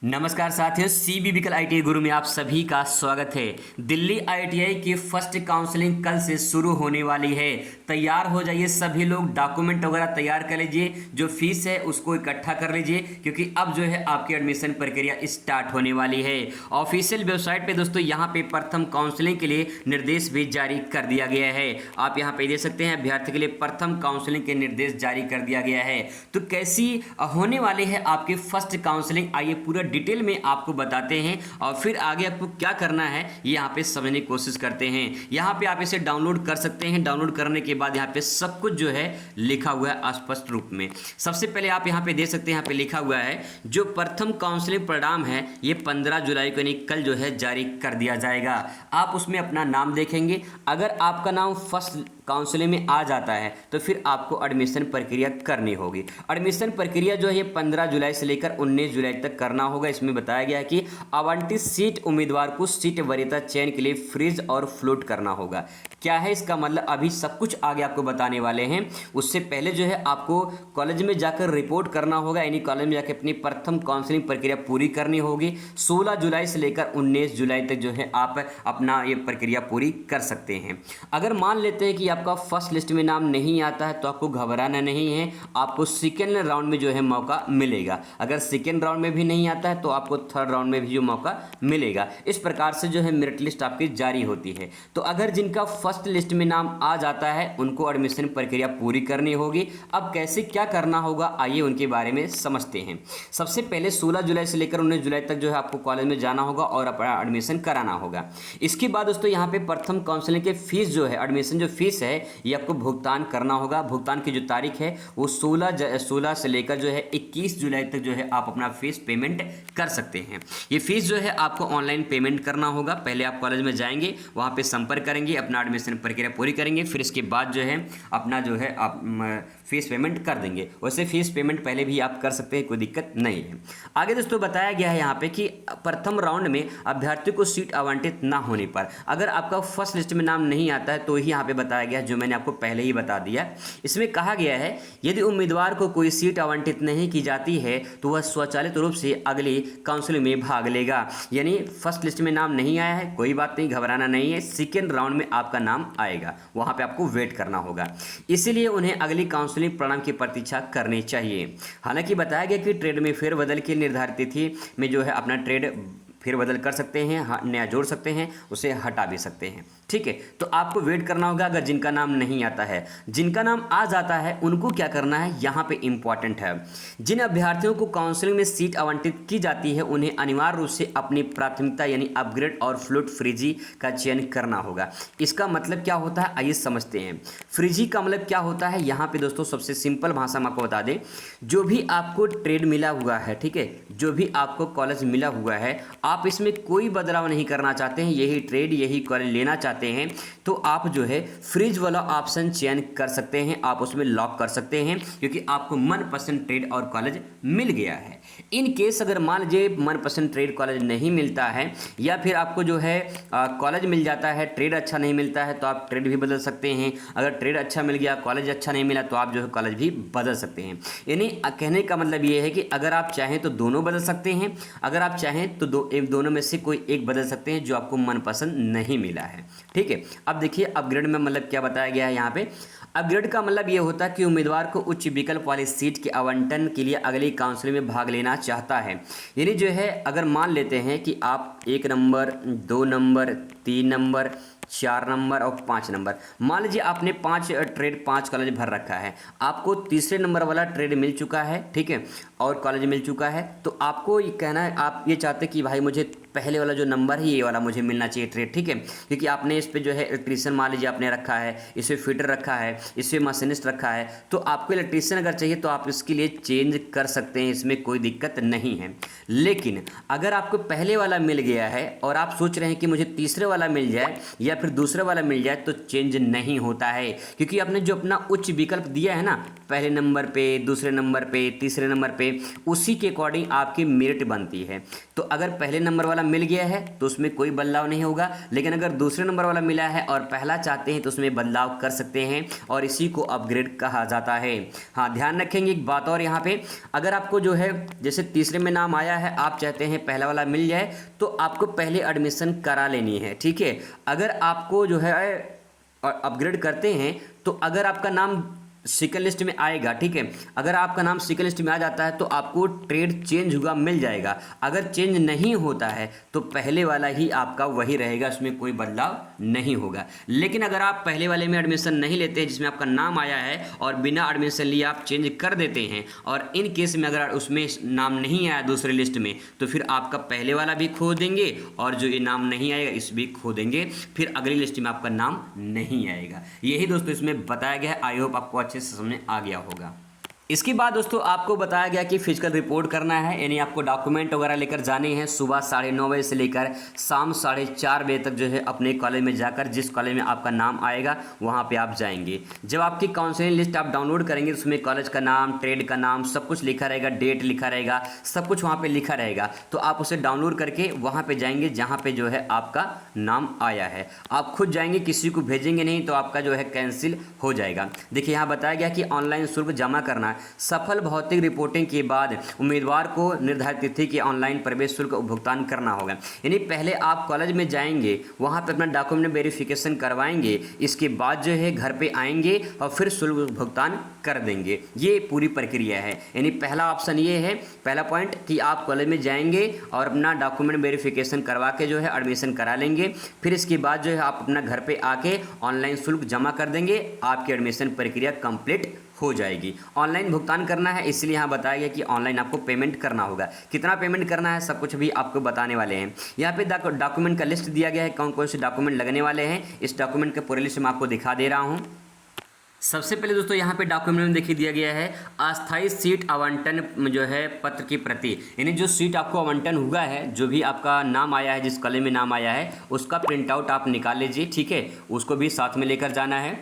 नमस्कार साथियों, सीबीबीकल आईटीआई गुरु में आप सभी का स्वागत है। दिल्ली आईटीआई की फर्स्ट काउंसलिंग कल से शुरू होने वाली है। तैयार हो जाइए सभी लोग, डॉक्यूमेंट वगैरह तैयार कर लीजिए, जो फीस है उसको इकट्ठा कर लीजिए, क्योंकि अब जो है आपकी एडमिशन प्रक्रिया स्टार्ट होने वाली है। ऑफिशियल वेबसाइट पे दोस्तों यहाँ पे प्रथम काउंसलिंग के लिए निर्देश भी जारी कर दिया गया है। आप यहाँ पे देख सकते हैं अभ्यर्थी के लिए प्रथम काउंसलिंग के निर्देश जारी कर दिया गया है। तो कैसी होने वाली है आपकी फर्स्ट काउंसलिंग, आइए पूरा डिटेल में आपको बताते हैं और फिर आगे आपको क्या करना है ये यहाँ पे समझने की कोशिश करते हैं। यहाँ पे आप इसे डाउनलोड कर सकते हैं। डाउनलोड करने के बाद यहाँ पे सब कुछ जो है लिखा हुआ है स्पष्ट रूप में। सबसे पहले आप यहाँ पे देख सकते हैं, यहाँ पे लिखा हुआ है जो प्रथम काउंसलिंग परिणाम है ये 15 जुलाई को यानी कल जो है जारी कर दिया जाएगा। आप उसमें अपना नाम देखेंगे। अगर आपका नाम फर्स्ट काउंसलिंग में आ जाता है तो फिर आपको एडमिशन प्रक्रिया करनी होगी। एडमिशन प्रक्रिया जो है ये 15 जुलाई से लेकर 19 जुलाई तक करना होगा। इसमें बताया गया है कि आवंटित सीट उम्मीदवार को सीट वरीयता चयन के लिए फ्रीज और फ्लोट करना होगा। क्या है इसका मतलब, अभी सब कुछ आगे आपको बताने वाले हैं। उससे पहले जो है आपको कॉलेज में जाकर रिपोर्ट करना होगा, यानी कॉलेज में जाकर अपनी प्रथम काउंसलिंग प्रक्रिया पूरी करनी होगी। 16 जुलाई से लेकर 19 जुलाई तक जो है आप अपना ये प्रक्रिया पूरी कर सकते हैं। अगर मान लेते हैं कि आपका फर्स्ट लिस्ट में नाम नहीं आता है तो आपको घबराना नहीं है, आपको सेकेंड राउंड में जो है मौका मिलेगा। अगर सेकेंड राउंड में भी नहीं आता है तो आपको थर्ड राउंड में भी जो मौका मिलेगा। इस प्रकार से जो है मेरिट लिस्ट आपकी जारी होती है। तो अगर जिनका फर्स्ट लिस्ट में नाम आ जाता है उनको एडमिशन प्रक्रिया पूरी करनी होगी। अब कैसे क्या करना होगा आइए उनके बारे में समझते हैं। सबसे पहले 16 जुलाई से लेकर 19 जुलाई तक जो है आपको कॉलेज में जाना होगा और अपना एडमिशन कराना होगा। इसके बाद दोस्तों यहाँ पे प्रथम काउंसलिंग के फीस जो है, एडमिशन जो फीस है ये आपको भुगतान करना होगा। भुगतान की जो तारीख है वो 16 से लेकर जो है 21 जुलाई तक जो है आप अपना फीस पेमेंट कर सकते हैं। ये फीस जो है आपको ऑनलाइन पेमेंट करना होगा। पहले आप कॉलेज में जाएंगे, वहाँ पे संपर्क करेंगे, अपना एडमिशन प्रक्रिया पूरी करेंगे, फिर इसके बाद जो है अपना जो है आप फीस पेमेंट कर देंगे। वैसे फीस पेमेंट पहले भी आप कर सकते हैं, कोई दिक्कत नहीं है। आगे दोस्तों बताया गया है यहाँ पे कि प्रथम राउंड में अभ्यर्थी को सीट आवंटित ना होने पर, अगर आपका फर्स्ट लिस्ट में नाम नहीं आता है तो ही यहाँ पे बताया गया है, जो मैंने आपको पहले ही बता दिया। इसमें कहा गया है यदि उम्मीदवार को कोई सीट आवंटित नहीं की जाती है तो वह स्वचालित रूप से अगली काउंसलिंग में भाग लेगा। यानी फर्स्ट लिस्ट में नाम नहीं आया है, कोई बात नहीं, घबराना नहीं है। सेकेंड राउंड में आपका नाम आएगा, वहाँ पे आपको वेट करना होगा। इसीलिए उन्हें अगली काउंसलिंग परिणाम की प्रतीक्षा करनी चाहिए। हालांकि बताया गया कि ट्रेड में फेरबदल की निर्धारित तिथि में जो है अपना ट्रेड फेरबदल कर सकते हैं, नया जोड़ सकते हैं, उसे हटा भी सकते हैं। ठीक है, तो आपको वेट करना होगा अगर जिनका नाम नहीं आता है। जिनका नाम आ जाता है उनको क्या करना है यहाँ पे इंपॉर्टेंट है। जिन अभ्यर्थियों को काउंसलिंग में सीट आवंटित की जाती है उन्हें अनिवार्य रूप से अपनी प्राथमिकता यानी अपग्रेड और फ्लोट फ्रीजी का चयन करना होगा। इसका मतलब क्या होता है आइए समझते हैं। फ्रीजी का मतलब क्या होता है, यहाँ पे दोस्तों सबसे सिंपल भाषा में आपको बता दें, जो भी आपको ट्रेड मिला हुआ है, ठीक है, जो भी आपको कॉलेज मिला हुआ है, आप इसमें कोई बदलाव नहीं करना चाहते हैं, यही ट्रेड यही कॉलेज लेना चाहते हैं, तो आप जो है फ्रीज वाला ऑप्शन चयन कर सकते हैं, आप उसमें लॉक कर सकते हैं, क्योंकि आपको मनपसंद ट्रेड और कॉलेज मिल गया है। इन केस अगर मान लीजिए मनपसंद ट्रेड कॉलेज नहीं मिलता है या फिर आपको जो है कॉलेज मिल जाता है, ट्रेड अच्छा नहीं मिलता है, तो आप ट्रेड भी बदल सकते हैं। अगर ट्रेड अच्छा मिल गया, कॉलेज अच्छा नहीं मिला, तो आप जो है कॉलेज भी बदल सकते हैं। यानी कहने का मतलब ये है कि अगर आप चाहें तो दोनों बदल सकते हैं, अगर आप चाहें तो दोनों में से कोई एक बदल सकते हैं जो आपको मनपसंद नहीं मिला है। ठीक है, अब देखिए अपग्रेड में मतलब क्या बताया गया है यहाँ पे। अपग्रेड का मतलब ये होता है कि उम्मीदवार को उच्च विकल्प वाली सीट के आवंटन के लिए अगली काउंसलिंग में भाग लेना चाहता है। यानी जो है अगर मान लेते हैं कि आप 1 नंबर 2 नंबर 3 नंबर 4 नंबर और 5 नंबर, मान लीजिए आपने 5 कॉलेज भर रखा है, आपको तीसरे नंबर वाला ट्रेड मिल चुका है, ठीक है, और कॉलेज मिल चुका है, तो आपको ये कहना है, आप ये चाहते हैं कि भाई मुझे पहले वाला जो नंबर है ये वाला मुझे मिलना चाहिए ट्रेड, ठीक है, क्योंकि आपने इस पे जो है इलेक्ट्रीशियन मान लीजिए आपने रखा है, इस पे फिटर रखा है, इस पे मशीनिस्ट रखा है, तो आपको इलेक्ट्रीशियन अगर चाहिए तो आप इसके लिए चेंज कर सकते हैं, इसमें कोई दिक्कत नहीं है। लेकिन अगर आपको पहले वाला मिल गया है और आप सोच रहे हैं कि मुझे तीसरे वाला मिल जाए या फिर दूसरे वाला मिल जाए, तो चेंज नहीं होता है, क्योंकि आपने जो अपना उच्च विकल्प दिया है ना, पहले नंबर पे, दूसरे नंबर पे, तीसरे नंबर पे, उसी के अकॉर्डिंग आपकी मेरिट बनती है। तो अगर पहले नंबर वाला वाला मिल गया है तो उसमें कोई बदलाव नहीं होगा, लेकिन अगर दूसरे नंबर वाला मिला है और पहला चाहते हैं तो उसमें बदलाव कर सकते हैं और इसी को अपग्रेड कहा जाता है। हाँ, ध्यान रखेंगे एक बात और यहाँ पे, अगर आपको जो है जैसे तीसरे में नाम आया है, आप चाहते हैं पहला वाला मिल जाए तो आपको पहले एडमिशन करा लेनी है, ठीक है। अगर आपको जो है अपग्रेड करते हैं तो अगर आपका नाम सेकंड लिस्ट में आएगा, ठीक है, अगर आपका नाम सेकंड लिस्ट में आ जाता है तो आपको ट्रेड चेंज हुआ मिल जाएगा। अगर चेंज नहीं होता है तो पहले वाला ही आपका वही रहेगा, उसमें कोई बदलाव नहीं होगा। लेकिन अगर आप पहले वाले में एडमिशन नहीं लेते हैं जिसमें आपका नाम आया है और बिना एडमिशन लिए आप चेंज कर देते हैं और इन केस में अगर उसमें नाम नहीं आया दूसरे लिस्ट में तो फिर आपका पहले वाला भी खो देंगे और जो ये नाम नहीं आएगा इस भी खो देंगे, फिर अगली लिस्ट में आपका नाम नहीं आएगा। यही दोस्तों इसमें बताया गया है। आई होप आपको अच्छे से समझ आ गया होगा। इसके बाद दोस्तों आपको बताया गया कि फिजिकल रिपोर्ट करना है, यानी आपको डॉक्यूमेंट वगैरह लेकर जाने हैं। सुबह 9:30 बजे से लेकर शाम 4:30 बजे तक जो है अपने कॉलेज में जाकर, जिस कॉलेज में आपका नाम आएगा वहाँ पे आप जाएंगे। जब आपकी काउंसलिंग लिस्ट आप डाउनलोड करेंगे उसमें कॉलेज का नाम, ट्रेड का नाम, सब कुछ लिखा रहेगा, डेट लिखा रहेगा, सब कुछ वहाँ पर लिखा रहेगा। तो आप उसे डाउनलोड करके वहाँ पर जाएंगे जहाँ पर जो है आपका नाम आया है। आप खुद जाएंगे, किसी को भेजेंगे नहीं तो आपका जो है कैंसिल हो जाएगा। देखिए यहाँ बताया गया कि ऑनलाइन शुल्क जमा करना, सफल भौतिक रिपोर्टिंग के बाद उम्मीदवार को निर्धारित तिथि के ऑनलाइन प्रवेश शुल्क भुगतान करना होगा। यानी पहले आप कॉलेज में जाएंगे, वहां पर अपना डॉक्यूमेंट वेरिफिकेशन करवाएंगे, इसके बाद जो है घर पे आएंगे और फिर शुल्क भुगतान कर देंगे। ये पूरी प्रक्रिया है। यानी पहला ऑप्शन ये है, पहला पॉइंट कि आप कॉलेज में जाएंगे और अपना डॉक्यूमेंट वेरिफिकेशन करवा के जो है एडमिशन करा लेंगे, फिर इसके बाद जो है आप अपना घर पे आके ऑनलाइन शुल्क जमा कर देंगे, आपकी एडमिशन प्रक्रिया कंप्लीट हो जाएगी। ऑनलाइन भुगतान करना है इसलिए यहाँ बताया गया कि ऑनलाइन आपको पेमेंट करना होगा। कितना पेमेंट करना है सब कुछ भी आपको बताने वाले हैं। यहाँ पे डॉक्यूमेंट का लिस्ट दिया गया है, कौन कौन से डॉक्यूमेंट लगने वाले हैं। इस डॉक्यूमेंट का पूरी लिस्ट मैं आपको दिखा दे रहा हूँ। सबसे पहले दोस्तों यहाँ पे डॉक्यूमेंट में देखिए दिया गया है अस्थायी सीट आवंटन जो है पत्र की प्रति, यानी जो सीट आपको आवंटन हुआ है, जो भी आपका नाम आया है, जिस कॉलेज में नाम आया है उसका प्रिंट आउट आप निकाल लीजिए, ठीक है। उसको भी साथ में लेकर जाना है।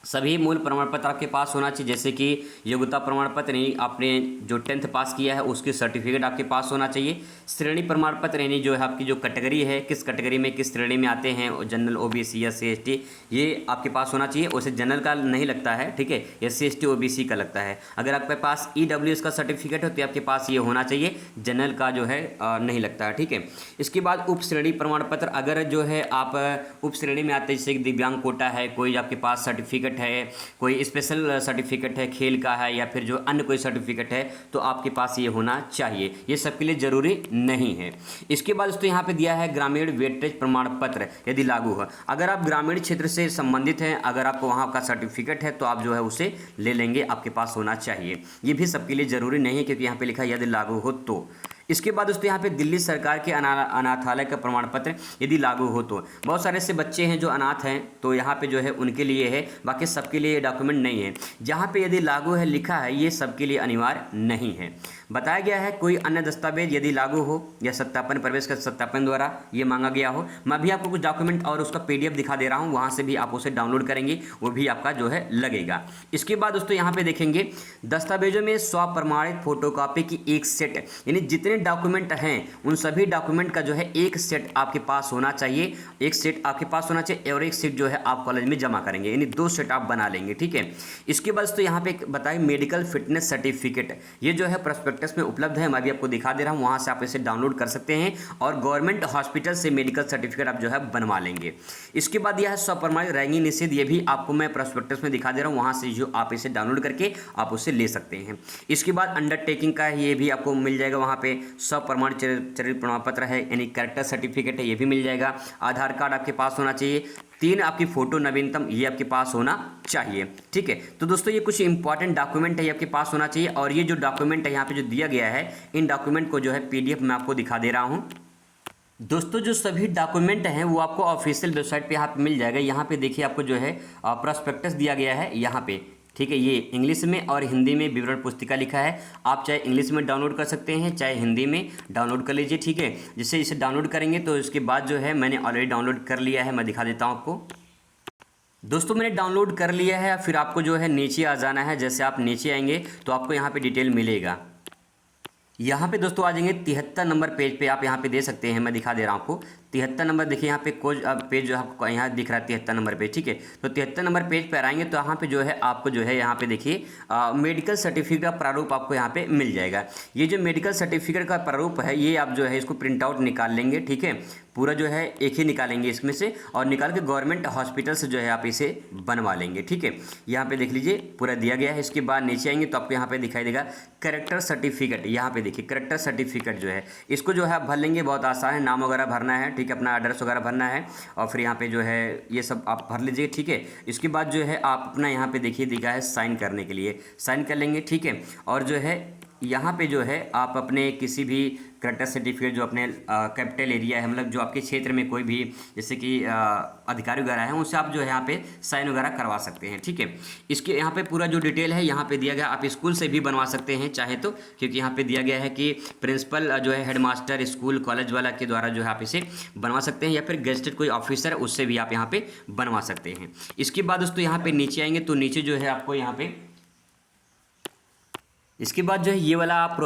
सभी मूल प्रमाण पत्र आपके पास होना चाहिए, जैसे कि योग्यता प्रमाण पत्र यानी आपने जो 10th पास किया है उसकी सर्टिफिकेट आपके पास होना चाहिए। श्रेणी प्रमाण पत्र यानी जो है आपकी जो कैटेगरी है, किस कैटेगरी में किस श्रेणी में आते हैं, जनरल, ओबीसी या SC ST, ये आपके पास होना चाहिए। वैसे जनरल का नहीं लगता है, ठीक है, SC ST OBC का लगता है। अगर आपके पास EWS का सर्टिफिकेट हो तो आपके पास ये होना चाहिए, जनरल का जो है नहीं लगता है, ठीक है। इसके बाद उप श्रेणी प्रमाण पत्र, अगर जो है आप उप श्रेणी में आते हैं, जैसे दिव्यांग कोटा है, कोई आपके पास सर्टिफिकेट है, कोई स्पेशल सर्टिफिकेट है, खेल का है या फिर जो अन्य कोई सर्टिफिकेट है, तो आपके पास ये होना चाहिए। ये सबके लिए जरूरी नहीं है। इसके बाद दोस्तों यहाँ पे दिया है ग्रामीण वेटेज प्रमाण पत्र यदि लागू हो। अगर आप ग्रामीण क्षेत्र से संबंधित हैं, अगर आपको वहाँ का सर्टिफिकेट है तो आप जो है उसे ले लेंगे, आपके पास होना चाहिए। ये भी सबके लिए जरूरी नहीं है क्योंकि यहाँ पे लिखा है यदि लागू हो तो। इसके बाद दोस्तों यहाँ पे दिल्ली सरकार के अनाथालय का प्रमाण पत्र यदि लागू हो तो। बहुत सारे ऐसे बच्चे हैं जो अनाथ हैं तो यहाँ पे जो है उनके लिए है, बाकी सबके लिए डॉक्यूमेंट नहीं है। जहाँ पे यदि लागू है लिखा है, ये सबके लिए अनिवार्य नहीं है। बताया गया है कोई अन्य दस्तावेज यदि लागू हो या सत्यापन, प्रवेश का सत्यापन द्वारा ये मांगा गया हो। मैं भी आपको कुछ डॉक्यूमेंट और उसका PDF दिखा दे रहा हूँ, वहाँ से भी आप उसे डाउनलोड करेंगे, वो भी आपका जो है लगेगा। इसके बाद दोस्तों यहाँ पे देखेंगे दस्तावेजों में स्वप्रमाणित फोटोकॉपी की एक सेट, यानी जितने डॉक्यूमेंट हैं उन सभी डॉक्यूमेंट का जो है एक सेट आपके पास होना चाहिए। एक सेट आपके पास होना चाहिए और एक सेट जो है आप कॉलेज में जमा करेंगे, यानी 2 सेट आप बना लेंगे, ठीक है। इसके बाद तो यहाँ पे बताइए मेडिकल फिटनेस सर्टिफिकेट, ये जो है प्रोस्पेक्टस में उपलब्ध है, मैं भी आपको दिखा दे रहा हूँ, वहाँ से आप इसे डाउनलोड कर सकते हैं और गवर्नमेंट हॉस्पिटल से मेडिकल सर्टिफिकेट आप जो है बनवा लेंगे। इसके बाद यह है स्वप्रमाणित रैंकिंग निषेध, ये भी आपको मैं प्रोस्पेक्टस में दिखा दे रहा हूँ, वहाँ से जो आप इसे डाउनलोड करके आप उसे ले सकते हैं। इसके बाद अंडरटेकिंग का ये भी आपको मिल जाएगा, वहाँ पे स्वप्रमाणित चरित्र प्रमाण पत्र है यानी कैरेक्टर सर्टिफिकेट है, ये भी मिल जाएगा। आधार कार्ड आपके पास होना चाहिए। 3 आपकी फोटो नवीनतम ये आपके पास होना चाहिए, ठीक है। तो दोस्तों ये कुछ इंपॉर्टेंट डॉक्यूमेंट है, ये आपके पास होना चाहिए। और ये जो डॉक्यूमेंट है यहाँ पे जो दिया गया है, इन डॉक्यूमेंट को जो है PDF में आपको दिखा दे रहा हूँ। दोस्तों जो सभी डॉक्यूमेंट हैं वो आपको ऑफिशियल वेबसाइट पे यहाँ पे मिल जाएगा। यहाँ पे देखिए आपको जो है प्रोस्पेक्टस दिया गया है यहाँ पे, ठीक है। ये इंग्लिश में और हिंदी में विवरण पुस्तिका लिखा है। आप चाहे इंग्लिश में डाउनलोड कर सकते हैं, चाहे हिंदी में डाउनलोड कर लीजिए, ठीक है। जिससे इसे डाउनलोड करेंगे तो इसके बाद जो है मैंने ऑलरेडी डाउनलोड कर लिया है, मैं दिखा देता हूँ आपको। दोस्तों मैंने डाउनलोड कर लिया है, फिर आपको जो है नीचे आ जाना है। जैसे आप नीचे आएंगे तो आपको यहाँ पे डिटेल मिलेगा। यहाँ पे दोस्तों आ जाएंगे 73 नंबर पेज पे, आप यहाँ पे दे सकते हैं, मैं दिखा दे रहा हूँ आपको 73 नंबर। देखिए यहाँ पे कोई पेज जो आपको यहाँ दिख रहा है 73 नंबर पेज, ठीक है। तो 73 नंबर पेज पर आएंगे तो यहाँ पे जो है आपको जो है यहाँ पे देखिए मेडिकल सर्टिफिकेट का प्रारूप आपको यहाँ पे मिल जाएगा। ये जो मेडिकल सर्टिफिकेट का प्रारूप है ये आप जो है इसको प्रिंट आउट निकाल लेंगे, ठीक है। पूरा जो है एक ही निकालेंगे इसमें से, और निकाल के गवर्नमेंट हॉस्पिटल से जो है आप इसे बनवा लेंगे, ठीक है। यहाँ पे देख लीजिए पूरा दिया गया है। इसके बाद नीचे आएंगे तो आपको यहाँ पे दिखाई देगा कैरेक्टर सर्टिफिकेट। यहाँ पे देखिए कैरेक्टर सर्टिफिकेट जो है इसको जो है आप भर लेंगे, बहुत आसान है। नाम वगैरह भरना है, ठीक है, अपना एड्रेस वगैरह भरना है, और फिर यहाँ पे जो है ये सब आप भर लीजिए, ठीक है। इसके बाद जो है आप अपना यहाँ पे देखिए दिखा है साइन करने के लिए, साइन कर लेंगे, ठीक है। और जो है यहाँ पे जो है आप अपने किसी भी कैरेक्टर सर्टिफिकेट जो अपने कैपिटल एरिया है, मतलब जो आपके क्षेत्र में कोई भी जैसे कि अधिकारी वगैरह हैं उनसे आप जो है यहाँ पे साइन वगैरह करवा सकते हैं, ठीक है। इसके यहाँ पे पूरा जो डिटेल है यहाँ पे दिया गया, आप स्कूल से भी बनवा सकते हैं चाहे तो, क्योंकि यहाँ पे दिया गया है कि प्रिंसिपल जो है हेडमास्टर स्कूल कॉलेज वाला के द्वारा जो है आप इसे बनवा सकते हैं, या फिर गेस्टेड कोई ऑफिसर उससे भी आप यहाँ पे बनवा सकते हैं। इसके बाद दोस्तों यहाँ पे नीचे आएंगे तो नीचे जो है आपको यहाँ पे इसके बाद जो है ये वाला आप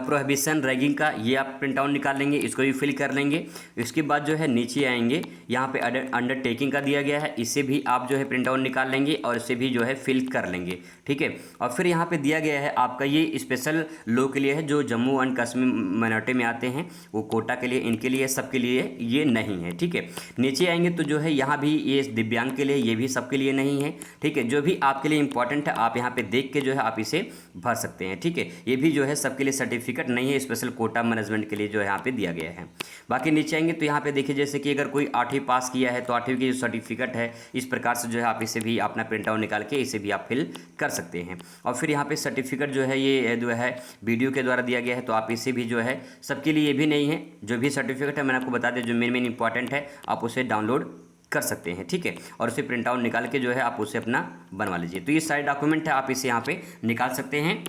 प्रोहिबिशन रैगिंग का ये आप प्रिंट आउट निकाल लेंगे, इसको भी फिल कर लेंगे। इसके बाद जो है नीचे आएंगे यहाँ पे अंडरटेकिंग का दिया गया है, इसे भी आप जो है प्रिंट आउट निकाल लेंगे और इसे भी जो है फिल कर लेंगे, ठीक है। और फिर यहाँ पे दिया गया है आपका ये स्पेशल लोग के लिए है, जो जम्मू एंड कश्मीर माइनॉरिटी में आते हैं, वो कोटा के लिए, इनके लिए, सबके लिए ये नहीं है, ठीक है। नीचे आएंगे तो जो है यहाँ भी ये दिव्यांग के लिए, ये भी सबके लिए नहीं है, ठीक है। जो भी आपके लिए इंपॉर्टेंट है आप यहाँ पे देख के जो है आप इसे भर सकते हैं, ठीक है। ये भी जो है सबके लिए सर्टिफिकेट नहीं है, स्पेशल कोटा मैनेजमेंट के लिए जो है यहाँ पे दिया गया है। बाकी नीचे आएंगे तो यहाँ पे देखिए जैसे कि अगर कोई 8वीं पास किया है तो 8वीं की जो सर्टिफिकेट है इस प्रकार से जो है आप इसे भी अपना प्रिंट आउट निकाल के इसे भी आप फिल कर सकते हैं। और फिर यहाँ पे सर्टिफिकेट जो है ये जो है वीडियो के द्वारा दिया गया है, तो आप इसे भी जो है सबके लिए ये भी नहीं है। जो भी सर्टिफिकेट है मैंने आपको बता दिया, जो मेन इंपॉर्टेंट है आप उसे डाउनलोड कर सकते हैं, ठीक है। और उसे प्रिंट आउट निकाल के जो है आप उसे अपना बनवा लीजिए। तो ये सारे डॉक्यूमेंट है, आप इसे यहाँ पे निकाल सकते हैं।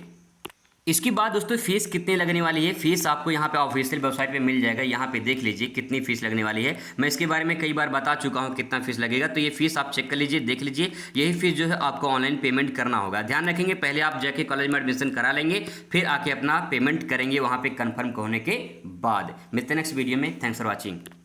इसके बाद दोस्तों फीस कितनी लगने वाली है, फीस आपको यहाँ पे ऑफिशियल वेबसाइट पे मिल जाएगा। यहाँ पे देख लीजिए कितनी फीस लगने वाली है, मैं इसके बारे में कई बार बता चुका हूँ कितना फीस लगेगा। तो ये फीस आप चेक कर लीजिए, देख लीजिए। यही फीस जो है आपको ऑनलाइन पेमेंट करना होगा। ध्यान रखेंगे पहले आप जाके कॉलेज में एडमिशन करा लेंगे, फिर आके अपना पेमेंट करेंगे वहाँ पे कन्फर्म होने के बाद। मिलते हैं नेक्स्ट वीडियो में। Thanks for watching.